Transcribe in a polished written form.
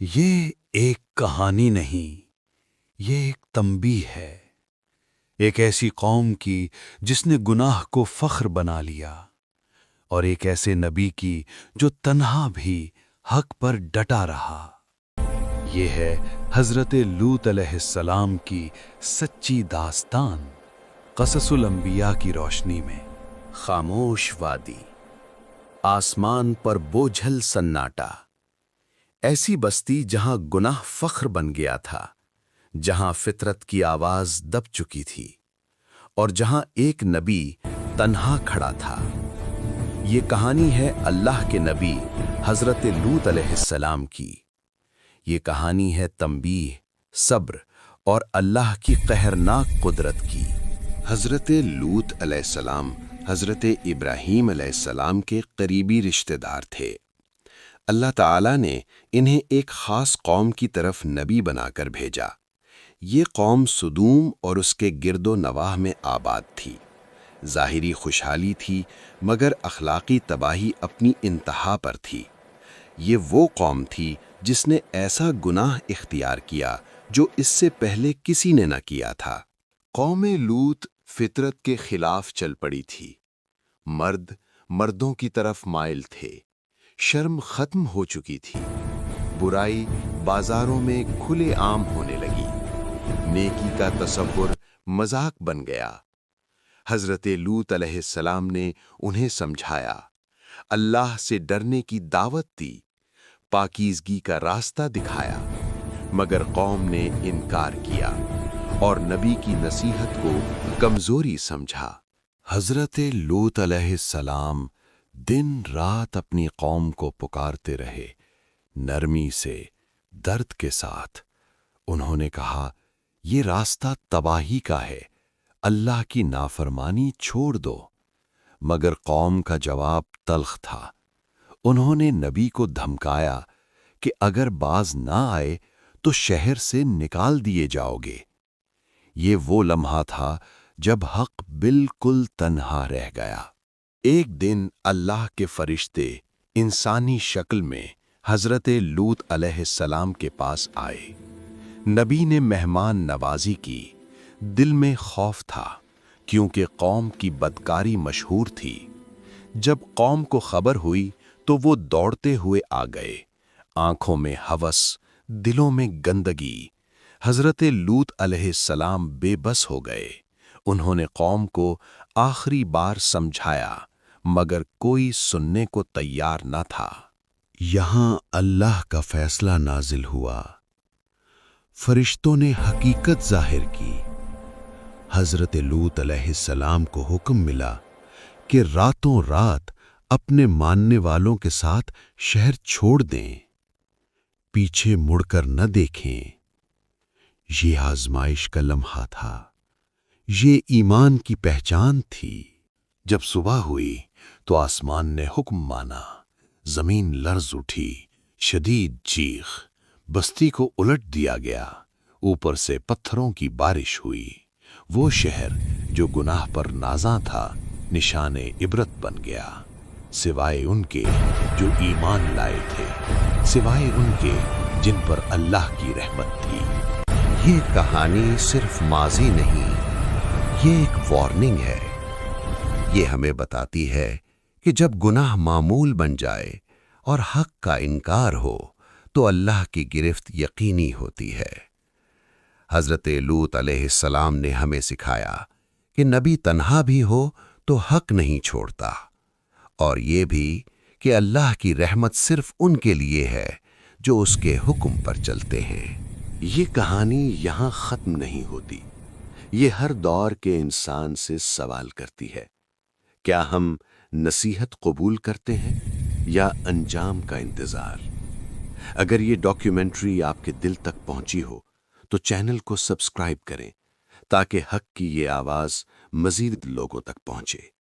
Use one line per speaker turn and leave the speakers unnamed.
یہ ایک کہانی نہیں، یہ ایک تنبیہ ہے، ایک ایسی قوم کی جس نے گناہ کو فخر بنا لیا، اور ایک ایسے نبی کی جو تنہا بھی حق پر ڈٹا رہا۔ یہ ہے حضرت لوط علیہ السلام کی سچی داستان، قصص الانبیاء کی روشنی میں۔
خاموش وادی، آسمان پر بوجھل سناٹا، ایسی بستی جہاں گناہ فخر بن گیا تھا، جہاں فطرت کی آواز دب چکی تھی، اور جہاں ایک نبی تنہا کھڑا تھا۔ یہ کہانی ہے اللہ کے نبی حضرت لوط علیہ السلام کی۔ یہ کہانی ہے تنبیہ، صبر اور اللہ کی قہرناک قدرت کی۔
حضرت لوط علیہ السلام حضرت ابراہیم علیہ السلام کے قریبی رشتہ دار تھے۔ اللہ تعالیٰ نے انہیں ایک خاص قوم کی طرف نبی بنا کر بھیجا۔ یہ قوم سدوم اور اس کے گرد و نواح میں آباد تھی۔ ظاہری خوشحالی تھی، مگر اخلاقی تباہی اپنی انتہا پر تھی۔ یہ وہ قوم تھی جس نے ایسا گناہ اختیار کیا جو اس سے پہلے کسی نے نہ کیا تھا۔ قوم لوط فطرت کے خلاف چل پڑی تھی۔ مرد مردوں کی طرف مائل تھے، شرم ختم ہو چکی تھی، برائی بازاروں میں کھلے عام ہونے لگی، نیکی کا تصور مذاق بن گیا۔ حضرت لوط علیہ السلام نے انہیں سمجھایا، اللہ سے ڈرنے کی دعوت دی، پاکیزگی کا راستہ دکھایا، مگر قوم نے انکار کیا اور نبی کی نصیحت کو کمزوری سمجھا۔
حضرت لوط علیہ السلام دن رات اپنی قوم کو پکارتے رہے، نرمی سے، درد کے ساتھ۔ انہوں نے کہا، یہ راستہ تباہی کا ہے، اللہ کی نافرمانی چھوڑ دو۔ مگر قوم کا جواب تلخ تھا۔ انہوں نے نبی کو دھمکایا کہ اگر باز نہ آئے تو شہر سے نکال دیے جاؤ گے۔ یہ وہ لمحہ تھا جب حق بالکل تنہا رہ گیا۔
ایک دن اللہ کے فرشتے انسانی شکل میں حضرت لوط علیہ السلام کے پاس آئے۔ نبی نے مہمان نوازی کی، دل میں خوف تھا، کیونکہ قوم کی بدکاری مشہور تھی۔ جب قوم کو خبر ہوئی تو وہ دوڑتے ہوئے آ گئے، آنکھوں میں ہوس، دلوں میں گندگی۔ حضرت لوط علیہ السلام بے بس ہو گئے۔ انہوں نے قوم کو آخری بار سمجھایا، مگر کوئی سننے کو تیار نہ تھا۔
یہاں اللہ کا فیصلہ نازل ہوا۔ فرشتوں نے حقیقت ظاہر کی۔ حضرت لوط علیہ السلام کو حکم ملا کہ راتوں رات اپنے ماننے والوں کے ساتھ شہر چھوڑ دیں، پیچھے مڑ کر نہ دیکھیں۔ یہ آزمائش کا لمحہ تھا، یہ ایمان کی پہچان تھی۔ جب صبح ہوئی تو آسمان نے حکم مانا، زمین لرز اٹھی، شدید چیخ، بستی کو الٹ دیا گیا، اوپر سے پتھروں کی بارش ہوئی۔ وہ شہر جو گناہ پر نازاں تھا، نشان عبرت بن گیا، سوائے ان کے جو ایمان لائے تھے، سوائے ان کے جن پر اللہ کی رحمت تھی۔
یہ کہانی صرف ماضی نہیں، یہ ایک وارننگ ہے۔ یہ ہمیں بتاتی ہے کہ جب گناہ معمول بن جائے اور حق کا انکار ہو تو اللہ کی گرفت یقینی ہوتی ہے۔ حضرت لوط علیہ السلام نے ہمیں سکھایا کہ نبی تنہا بھی ہو تو حق نہیں چھوڑتا، اور یہ بھی کہ اللہ کی رحمت صرف ان کے لیے ہے جو اس کے حکم پر چلتے ہیں۔ یہ کہانی یہاں ختم نہیں ہوتی، یہ ہر دور کے انسان سے سوال کرتی ہے، کیا ہم نصیحت قبول کرتے ہیں یا انجام کا انتظار؟ اگر یہ ڈاکیومنٹری آپ کے دل تک پہنچی ہو تو چینل کو سبسکرائب کریں تاکہ حق کی یہ آواز مزید لوگوں تک پہنچے۔